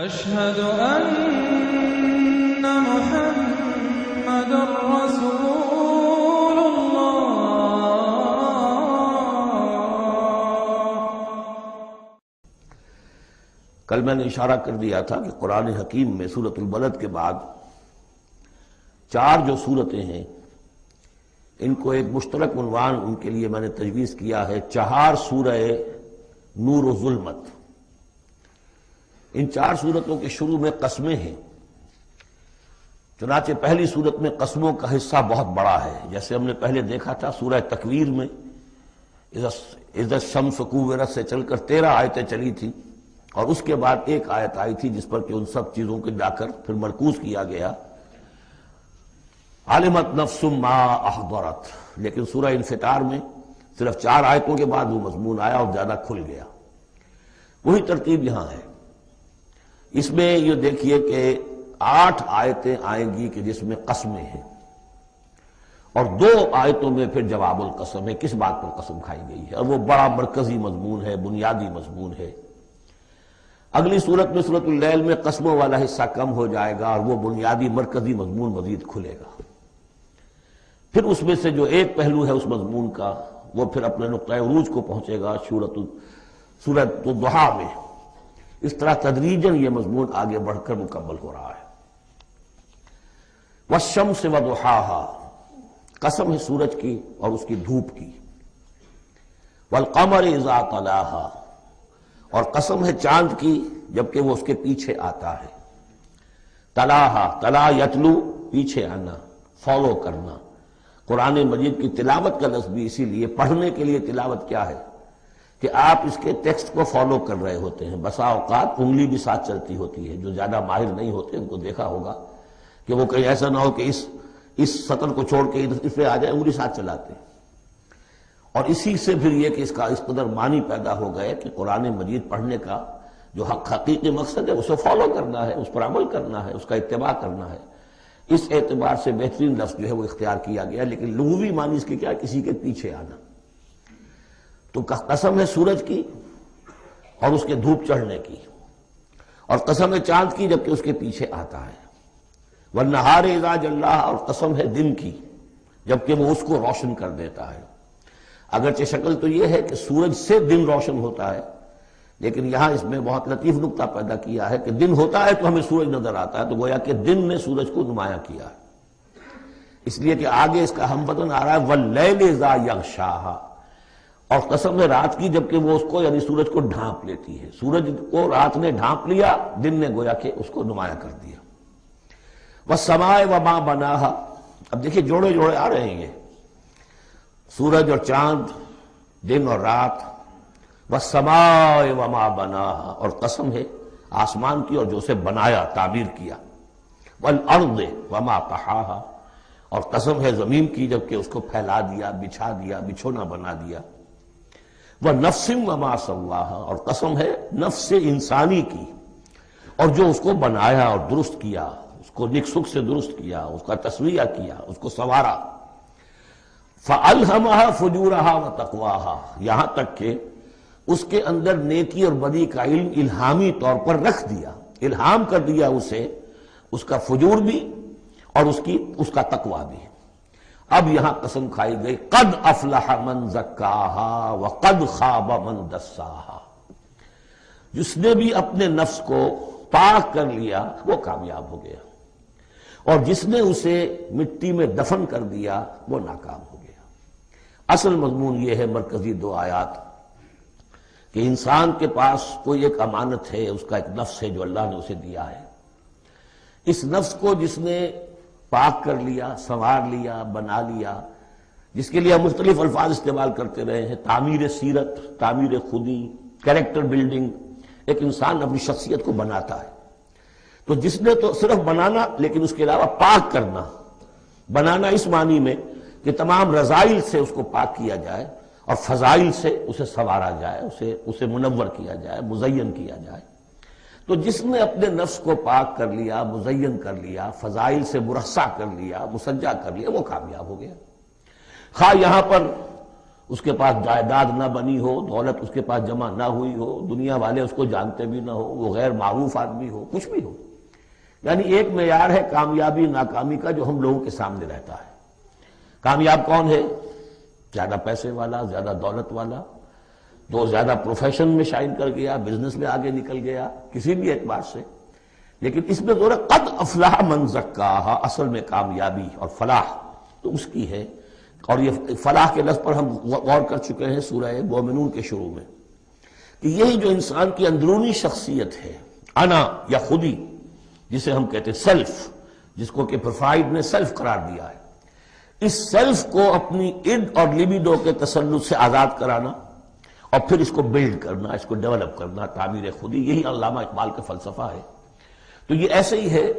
أشهد أن محمد رسول الله۔ کل میں نے اشارہ کر دیا تھا کہ قرآن حکیم میں سورۃ البلد کے بعد 4 جو صورتیں ہیں ان کو ایک مشترک عنوان ان کے لیے میں نے تجویز کیا ہے 4 سورہ نور و ظلمت۔ ان 4 صورتوں کے شروع میں قسمیں ہیں، چنانچہ پہلی صورت میں قسموں کا حصہ بہت بڑا ہے، جیسے ہم نے پہلے دیکھا تھا سورہ تکویر میں اذا الشمس کورت سے چل کر 13 آیتیں چلی تھیں، اور اس کے بعد ایک آیت آئی تھی جس پر کہ ان سب چیزوں کو جا کر پھر مرکوز کیا گیا، علمت نفس ما احضرت۔ لیکن سورہ انفطار میں صرف 4 آیتوں کے بعد وہ مضمون آیا اور زیادہ کھل گیا۔ وہی ترتیب یہاں ہے۔ اس میں یہ دیکھیے کہ 8 آیتیں آئیں گی کہ جس میں قسمیں ہیں، اور 2 آیتوں میں پھر جواب القسم ہے، کس بات پر قسم کھائی گئی ہے، اور وہ بڑا مرکزی مضمون ہے، بنیادی مضمون ہے۔ اگلی صورت میں سورۃ اللیل میں قسموں والا حصہ کم ہو جائے گا اور وہ بنیادی مرکزی مضمون مزید کھلے گا۔ پھر اس میں سے جو ایک پہلو ہے اس مضمون کا وہ پھر اپنے نقطۂ عروج کو پہنچے گا سورۃ الضحیٰ میں۔ اس طرح تدریجاً یہ مضمون آگے بڑھ کر مکمل ہو رہا ہے۔ والشمس وضحاها، قسم ہے سورج کی اور اس کی دھوپ کی۔ والقمر اذا تلاها، اور قسم ہے چاند کی جبکہ وہ اس کے پیچھے آتا ہے۔ تلاها، تلا یتلو، پیچھے آنا، فالو کرنا۔ قرآن مجید کی تلاوت کا لفظ بھی اسی لیے، پڑھنے کے لیے تلاوت کیا ہے کہ آپ اس کے ٹیکسٹ کو فالو کر رہے ہوتے ہیں۔ بسا اوقات انگلی بھی ساتھ چلتی ہوتی ہے، جو زیادہ ماہر نہیں ہوتے ان کو دیکھا ہوگا کہ وہ کہیں ایسا نہ ہو کہ اس سطر کو چھوڑ کے اس پہ آ جائے، انگلی ساتھ چلاتے ہیں۔ اور اسی سے پھر یہ کہ اس کا اس قدر معنی پیدا ہو گئے کہ قرآن مجید پڑھنے کا جو حقیقی مقصد ہے اسے فالو کرنا ہے، اس پر عمل کرنا ہے، اس کا اتباع کرنا ہے۔ اس اعتبار سے بہترین لفظ جو ہے وہ اختیار کیا گیا، لیکن لغوی معنی اس کی کیا ہے؟ کسی کے پیچھے آنا۔ تو قسم ہے سورج کی اور اس کے دھوپ چڑھنے کی، اور قسم ہے چاند کی جبکہ اس کے پیچھے آتا ہے۔ والنہار اذا جلاھا، اور قسم ہے دن کی جبکہ وہ اس کو روشن کر دیتا ہے۔ اگرچہ شکل تو یہ ہے کہ سورج سے دن روشن ہوتا ہے، لیکن یہاں اس میں بہت لطیف نکتہ پیدا کیا ہے کہ دن ہوتا ہے تو ہمیں سورج نظر آتا ہے، تو گویا کہ دن نے سورج کو نمایاں کیا ہے، اس لیے کہ آگے اس کا ہم بدن آ رہا ہے واللیل اذا یغشاھا، اور قسم ہے رات کی جبکہ وہ اس کو یعنی سورج کو ڈھانپ لیتی ہے۔ سورج کو رات نے ڈھانپ لیا، دن نے گویا کہ اس کو نمایاں کر دیا۔ والسماء وما بناھا، اب دیکھیے جوڑے جوڑے آ رہے ہیں یہ، سورج اور چاند، دن اور رات۔ والسماء وما بناھا، اور قسم ہے آسمان کی اور جو اسے بنایا، تعمیر کیا۔ والارض وما طحاھا، اور قسم ہے زمین کی جبکہ اس کو پھیلا دیا، بچھا دیا، بچھونا بنا دیا۔ وَنَفْسٍ وَمَا سَوَّاهَا، اور قسم ہے نفس انسانی کی اور جو اس کو بنایا اور درست کیا، اس کو نک سک سے درست کیا، اس کا تسویہ کیا، اس کو سنوارا۔ فَأَلْهَمَهَا فُجُورَهَا وَتَقْوَاهَا، یہاں تک کہ اس کے اندر نیکی اور بدی کا علم الہامی طور پر رکھ دیا، الہام کر دیا اسے، اس کا فجور بھی اور اس کا تقویٰ بھی۔ اب یہاں قسم کھائی گئی قد افلح من زکاھا وقد خاب من دساھا، جس نے بھی اپنے نفس کو پاک کر لیا وہ کامیاب ہو گیا، اور جس نے اسے مٹی میں دفن کر دیا وہ ناکام ہو گیا۔ اصل مضمون یہ ہے مرکزی 2 آیات کہ انسان کے پاس کوئی ایک امانت ہے، اس کا ایک نفس ہے جو اللہ نے اسے دیا ہے۔ اس نفس کو جس نے پاک کر لیا، سنوار لیا، بنا لیا، جس کے لیے ہم مختلف الفاظ استعمال کرتے رہے ہیں، تعمیر سیرت، تعمیر خودی، کریکٹر بلڈنگ، ایک انسان اپنی شخصیت کو بناتا ہے۔ تو جس نے تو صرف بنانا، لیکن اس کے علاوہ پاک کرنا، بنانا اس معنی میں کہ تمام رذائل سے اس کو پاک کیا جائے اور فضائل سے اسے سنوارا جائے، اسے منور کیا جائے، مزین کیا جائے۔ تو جس نے اپنے نفس کو پاک کر لیا، مزین کر لیا، فضائل سے مرصع کر لیا، مسجع کر لیا، وہ کامیاب ہو گیا۔ خواہ یہاں پر اس کے پاس جائیداد نہ بنی ہو، دولت اس کے پاس جمع نہ ہوئی ہو، دنیا والے اس کو جانتے بھی نہ ہو، وہ غیر معروف آدمی ہو، کچھ بھی ہو، یعنی ایک معیار ہے کامیابی ناکامی کا جو ہم لوگوں کے سامنے رہتا ہے۔ کامیاب کون ہے؟ زیادہ پیسے والا، زیادہ دولت والا، جو زیادہ پروفیشن میں شائن کر گیا، بزنس میں آگے نکل گیا، کسی بھی اعتبار سے۔ لیکن اس میں زور ہے قد افلح من زکاہا، اصل میں کامیابی اور فلاح تو اس کی ہے۔ اور یہ فلاح کے لفظ پر ہم غور کر چکے ہیں سورہ مومنون کے شروع میں، کہ یہی جو انسان کی اندرونی شخصیت ہے، انا یا خودی جسے ہم کہتے ہیں سیلف، جس کو کہ پروفائڈ نے سیلف قرار دیا ہے، اس سیلف کو اپنی اڈ اور لیبیڈو کے تسلط سے آزاد کرانا اور پھر اس کو بلڈ کرنا، اس کو ڈیولپ کرنا، تعمیر خودی، یہی علامہ اقبال کا فلسفہ ہے۔ تو یہ ایسے ہی ہے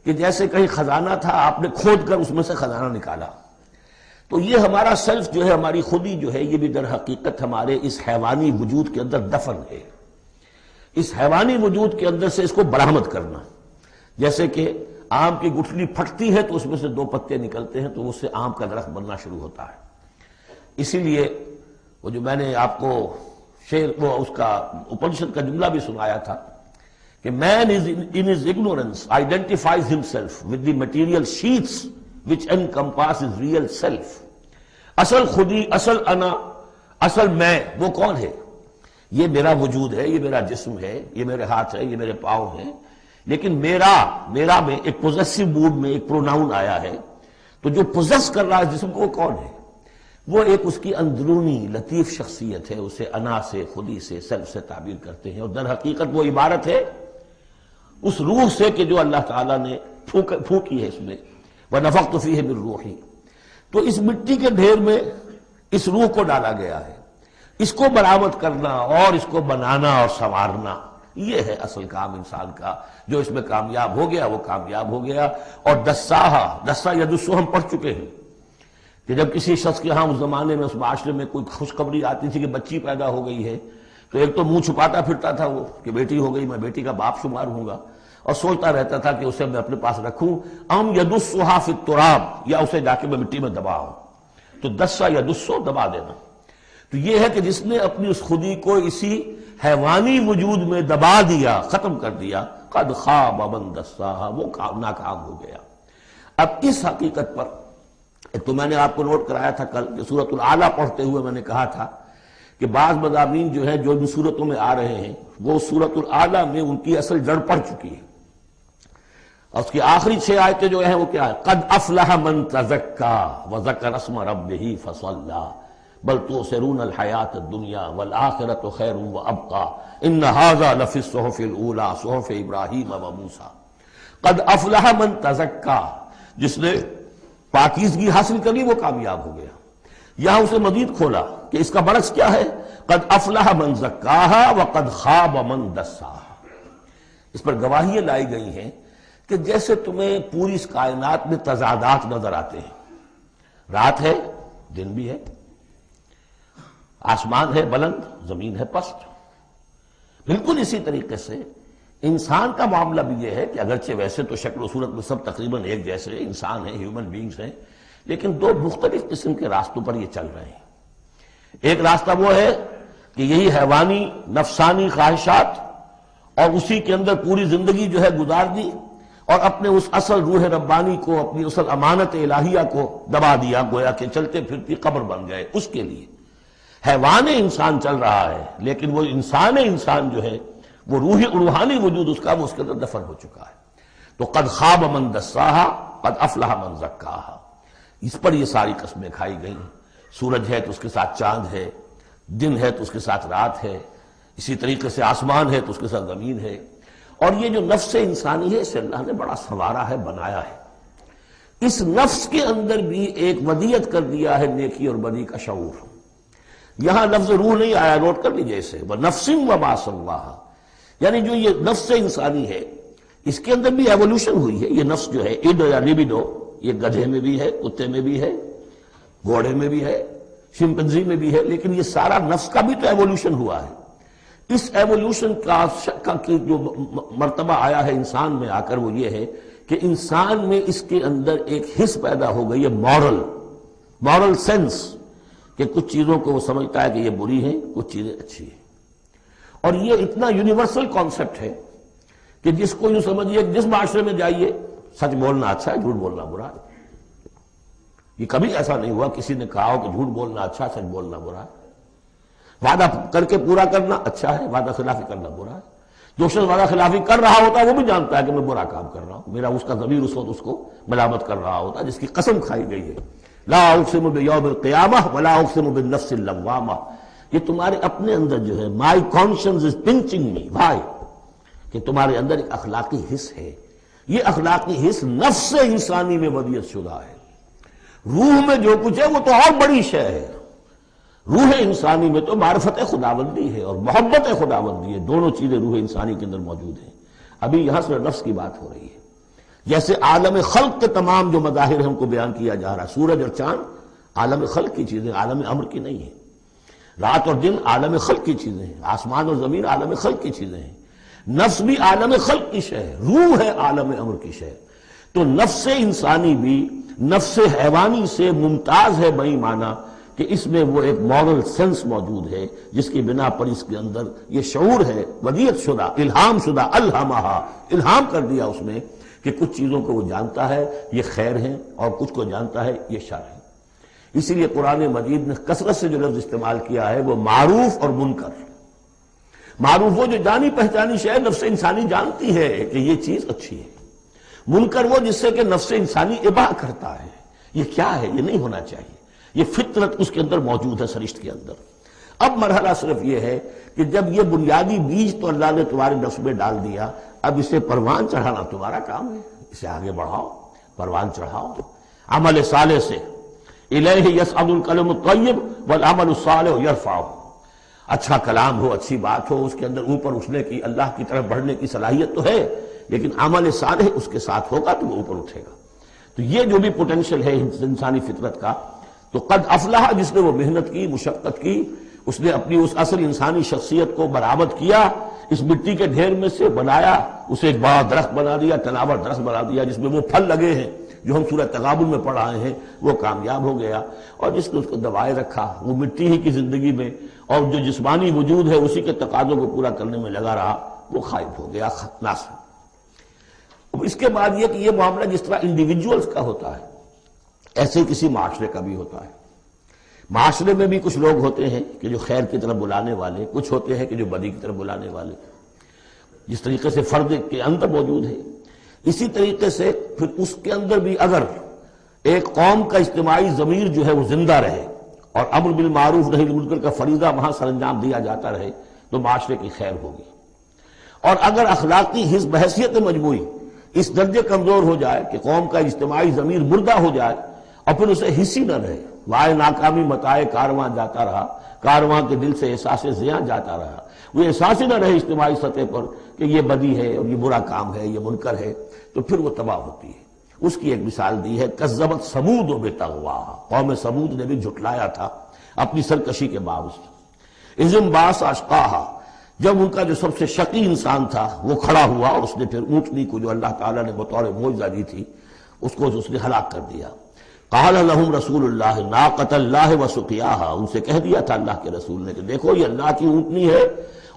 کہ جیسے کہیں خزانہ تھا، آپ نے کھود کر اس میں سے خزانہ نکالا، تو یہ ہمارا سیلف جو ہے، ہماری خودی جو ہے، یہ بھی در حقیقت ہمارے اس حیوانی وجود کے اندر دفن ہے۔ اس حیوانی وجود کے اندر سے اس کو برآمد کرنا، جیسے کہ آم کی گٹھلی پھٹتی ہے تو اس میں سے 2 پتے نکلتے ہیں تو اس سے آم کا درخت بننا شروع ہوتا ہے۔ اسی لیے وہ جو میں نے آپ کو وہ اس کا اپنشد کا جملہ بھی سنایا تھا کہ man is in his ignorance identifies himself with the material sheets which encompass his real self۔ اصل خودی، اصل انا، اصل میں وہ کون ہے؟ یہ میرا وجود ہے، یہ میرا جسم ہے، یہ میرے ہاتھ ہے، یہ میرے پاؤں ہیں، لیکن میرا میں ایک پوزیسو موڈ میں ایک پروناؤن آیا ہے، تو جو پوزیس کر رہا ہے جسم کو وہ کون ہے؟ وہ ایک اس کی اندرونی لطیف شخصیت ہے، اسے انا سے، خودی سے، سیلف سے تعبیر کرتے ہیں، اور در حقیقت وہ عبارت ہے اس روح سے کہ جو اللہ تعالیٰ نے پھونکی ہے اس میں، وَنَفَخْتُ فِيهِ مِن رُوحِي۔ تو اس مٹی کے ڈھیر میں اس روح کو ڈالا گیا ہے، اس کو برآمد کرنا اور اس کو بنانا اور سنوارنا، یہ ہے اصل کام انسان کا۔ جو اس میں کامیاب ہو گیا وہ کامیاب ہو گیا۔ اور دسا یدسو ہم پڑھ چکے ہیں کہ جب کسی شخص کے ہاں اس زمانے میں، اس معاشرے میں کوئی خوشخبری آتی تھی کہ بچی پیدا ہو گئی ہے، تو ایک تو منہ چھپاتا پھرتا تھا وہ کہ بیٹی ہو گئی، میں بیٹی کا باپ شمار ہوں گا، اور سوچتا رہتا تھا کہ اسے میں اپنے پاس رکھوں، ام یدسھا فی التراب، یا اسے جا کے میں مٹی میں دباؤں۔ تو دسا یدسو دبا دینا، تو یہ ہے کہ جس نے اپنی اس خودی کو اسی حیوانی وجود میں دبا دیا، ختم کر دیا، قد خاب من دساہا، وہ ناکام ہو گیا۔ اب اس حقیقت پر ایک تو میں نے آپ کو نوٹ کرایا تھا کل کہ سورۃ الاعلیٰ پڑھتے ہوئے میں نے کہا تھا کہ بعض مضامین جو ہیں جو ان صورتوں میں آ رہے ہیں وہ سورۃ الاعلیٰ میں ان کی اصل جڑ پڑ چکی ہے، اور اس کی آخری 6 آیتیں جو ہیں وہ کیا ہے؟ قد افلح من تزکا وذکر اسم ربہ فصلی بل تؤثرون الحیاۃ الدنیا والآخرۃ خیر وابقی ان ھذا لفی الصحف الاولی صحف ابراہیم وموسیٰ۔ قد افلح من تزکا، جس نے پاکیزگی حاصل کری وہ کامیاب ہو گیا۔ یہاں اسے مزید کھولا کہ اس کا برعکس کیا ہے؟ قد افلح من زکاہا وقد خاب من دساہا۔ اس پر گواہیاں لائی گئی ہیں کہ جیسے تمہیں پوری اس کائنات میں تضادات نظر آتے ہیں، رات ہے، دن بھی ہے، آسمان ہے بلند، زمین ہے پست، بالکل اسی طریقے سے انسان کا معاملہ بھی یہ ہے کہ اگرچہ ویسے تو شکل و صورت میں سب تقریباً ایک جیسے انسان ہیں، ہیومن بینگز ہیں، لیکن 2 مختلف قسم کے راستوں پر یہ چل رہے ہیں۔ ایک راستہ وہ ہے کہ یہی حیوانی نفسانی خواہشات اور اسی کے اندر پوری زندگی جو ہے گزار دی، اور اپنے اس اصل روح ربانی کو، اپنی اصل امانت الہیہ کو دبا دیا، گویا کہ چلتے پھرتی قبر بن گئے۔ اس کے لیے حیوان انسان چل رہا ہے، لیکن وہ انسان جو ہے وہ روحانی وجود اس کا، وہ اس کے اندر دفن ہو چکا ہے۔ تو قد خواب من دساہا قد افلح من زکاہا، اس پر یہ ساری قسمیں کھائی گئی۔ سورج ہے تو اس کے ساتھ چاند ہے، دن ہے تو اس کے ساتھ رات ہے، اسی طریقے سے آسمان ہے تو اس کے ساتھ زمین ہے، اور یہ جو نفس انسانی ہے اسے اللہ نے بڑا سنوارا ہے، بنایا ہے۔ اس نفس کے اندر بھی ایک ودیت کر دیا ہے نیکی اور بدی کا شعور۔ یہاں لفظ روح نہیں آیا، نوٹ کر لیجئے اسے، وَنَفْسٍ وَمَا سَوَّاهَا، یعنی جو یہ نفس انسانی ہے اس کے اندر بھی ایوولوشن ہوئی ہے۔ یہ نفس جو ہے اڈ یا لیبیڈو، یہ گدھے میں بھی ہے، کتے میں بھی ہے، گھوڑے میں بھی ہے، شمپنزی میں بھی ہے، لیکن یہ سارا نفس کا بھی تو ایوولوشن ہوا ہے۔ اس ایوولوشن کا جو مرتبہ آیا ہے انسان میں آ کر وہ یہ ہے کہ انسان میں اس کے اندر ایک حس پیدا ہو گئی ہے، مورل سینس، کہ کچھ چیزوں کو وہ سمجھتا ہے کہ یہ بری ہیں، کچھ چیزیں اچھی ہیں۔ اور یہ اتنا یونیورسل کانسیپٹ ہے کہ جس کو یوں سمجھیے کہ جس معاشرے میں جائیے سچ بولنا اچھا ہے، جھوٹ بولنا برا ہے۔ یہ کبھی ایسا نہیں ہوا کسی نے کہا ہو کہ جھوٹ بولنا اچھا ہے، سچ بولنا برا ہے۔ وعدہ کر کے پورا کرنا اچھا ہے، وعدہ خلافی کرنا برا ہے۔ جو شخص وعدہ خلافی کر رہا ہوتا ہے وہ بھی جانتا ہے کہ میں برا کام کر رہا ہوں، میرا اس کا ضمیر اس وقت اس کو ملامت کر رہا ہوتا ہے، جس کی قسم کھائی گئی ہے۔ لا اقسم بیوم القیامہ ولا اقسم بالنفس اللوامہ، یہ تمہارے اپنے اندر جو ہے مائی کانشنس از پنچنگ می بھائی، کہ تمہارے اندر ایک اخلاقی حص ہے، یہ اخلاقی حص نفس انسانی میں ودیعت شدہ ہے۔ روح میں جو کچھ ہے وہ تو اور بڑی شے ہے، روح انسانی میں تو معرفت خداوندی ہے اور محبت خداوندی ہے، دونوں چیزیں روح انسانی کے اندر موجود ہیں۔ ابھی یہاں سے نفس کی بات ہو رہی ہے، جیسے عالم خلق کے تمام جو مظاہر ہیں ان کو بیان کیا جا رہا ہے، سورج اور چاند عالم خلق کی چیزیں، عالم امر کی نہیں ہیں، رات اور دن عالم خلق کی چیزیں ہیں، آسمان اور زمین عالم خلق کی چیزیں ہیں، نفس بھی عالم خلق کی شے ہے، روح ہے عالم امر کی شے۔ تو نفس انسانی بھی نفس حیوانی سے ممتاز ہے بئی معنی کہ اس میں وہ ایک مورل سینس موجود ہے جس کی بنا پر اس کے اندر یہ شعور ہے ودیعت شدہ، الہام شدہ، الہمہا، الہام کر دیا اس میں کہ کچھ چیزوں کو وہ جانتا ہے یہ خیر ہیں اور کچھ کو جانتا ہے یہ شر ہے۔ اسی لیے قرآن مجید نے کثرت سے جو لفظ استعمال کیا ہے وہ معروف اور منکر۔ معروف وہ جو جانی پہچانی شے نفس انسانی جانتی ہے کہ یہ چیز اچھی ہے، منکر وہ جس سے کہ نفس انسانی اباح کرتا ہے یہ کیا ہے، یہ نہیں ہونا چاہیے، یہ فطرت اس کے اندر موجود ہے سرشت کے اندر۔ اب مرحلہ صرف یہ ہے کہ جب یہ بنیادی بیج تو اللہ نے تمہارے نفس میں ڈال دیا، اب اسے پروان چڑھانا تمہارا کام ہے، اسے آگے بڑھاؤ، پروان چڑھاؤ عمل صالح سے۔ الیہ یصعد الکلم الطیب والعمل الصالح یرفعہ، اچھا کلام ہو، اچھی بات ہو، اس کے اندر اوپر اٹھنے کی، اللہ کی طرف بڑھنے کی صلاحیت تو ہے، لیکن عمل صالح اس کے ساتھ ہوگا تو وہ اوپر اٹھے گا۔ تو یہ جو بھی پوٹینشل ہے انسانی فطرت کا، تو قد افلح جس نے وہ محنت کی، مشقت کی، اس نے اپنی اس اصل انسانی شخصیت کو برآمد کیا، اس مٹی کے ڈھیر میں سے بنایا، اسے ایک بڑا درخت بنا دیا، تناور درخت بنا دیا جس میں وہ پھل لگے ہیں جو ہم سورہ تغابن میں پڑھ رہے ہیں، وہ کامیاب ہو گیا۔ اور جس نے اس کو دبائے رکھا وہ مٹی ہی کی زندگی میں، اور جو جسمانی وجود ہے اسی کے تقاضوں کو پورا کرنے میں لگا رہا، وہ غائب ہو گیا، ناصر۔ اب اس کے بعد یہ کہ یہ معاملہ جس طرح انڈیویجولز کا ہوتا ہے ایسے کسی معاشرے کا بھی ہوتا ہے۔ معاشرے میں بھی کچھ لوگ ہوتے ہیں کہ جو خیر کی طرف بلانے والے، کچھ ہوتے ہیں کہ جو بدی کی طرف بلانے والے، جس طریقے سے فرد کے اندر موجود ہے اسی طریقے سے پھر اس کے اندر بھی اگر ایک قوم کا اجتماعی ضمیر جو ہے وہ زندہ رہے اور امر بالمعروف نہی عن المنکر کا فریضہ وہاں سر انجام دیا جاتا رہے تو معاشرے کی خیر ہوگی۔ اور اگر اخلاقی حزب بحیثیت مجموعی اس درجے کمزور ہو جائے کہ قوم کا اجتماعی ضمیر مردہ ہو جائے اور پھر اسے حصی نہ رہے، وائے ناکامی متائے کارواں جاتا رہا، کارواں کے دل سے احساس زیاں جاتا رہا، وہ احساس ہی نہ رہے اجتماعی سطح پر کہ یہ بدی ہے اور یہ برا کام ہے، یہ منکر ہے، تو پھر وہ تباہ ہوتی ہے۔ اس کی ایک مثال دی ہے، کذبت ثمود بطغواہا، قوم ثمود نے بھی جھٹلایا تھا اپنی سرکشی کے باوجود۔ اذ انبعث اشقاہا، جب ان کا جو سب سے شقی انسان تھا وہ کھڑا ہوا اور اس نے پھر اونٹنی کو جو اللہ تعالیٰ نے بطور معجزہ دی تھی اس کو اس نے ہلاک کر دیا۔ قال لهم رسول اللہ ناقۃ اللہ وسقیاہا، ان سے کہہ دیا تھا اللہ کے رسول نے کہ دیکھو یہ اللہ کی اونٹنی ہے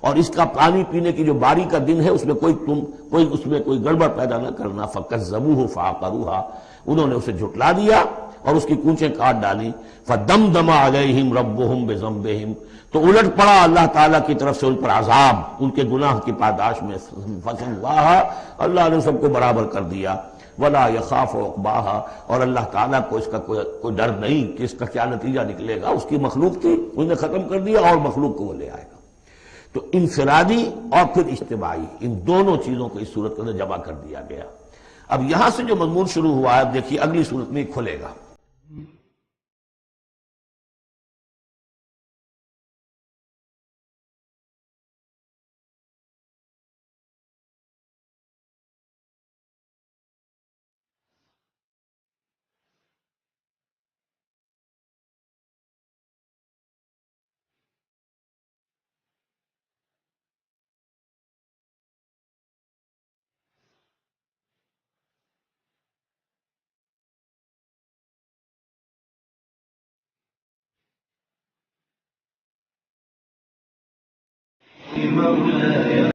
اور اس کا پانی پینے کی جو باری کا دن ہے اس میں کوئی گڑبڑ پیدا نہ کرنا۔ فکذبوہ فعقروہا، انہوں نے اسے جھٹلا دیا اور اس کی کونچیں کاٹ ڈالی۔ فدمدم علیہم ربہم بذنبہم، تو الٹ پڑا اللہ تعالیٰ کی طرف سے ان پر عذاب ان کے گناہ کی پاداش میں۔ فسواہا، اللہ نے سب کو برابر کر دیا۔ ولا یخاف عقباہا، اور اللہ تعالیٰ کو اس کا کوئی ڈر نہیں کہ اس کا کیا نتیجہ نکلے گا، اس کی مخلوق تھی انہیں ختم کر دیا اور مخلوق کو وہ لے آئے گا۔ تو انفرادی اور پھر اجتماعی، ان دونوں چیزوں کو اس صورت کے اندر جمع کر دیا گیا۔ اب یہاں سے جو مضمون شروع ہوا ہے دیکھیے اگلی صورت میں کھلے گا۔ مولاي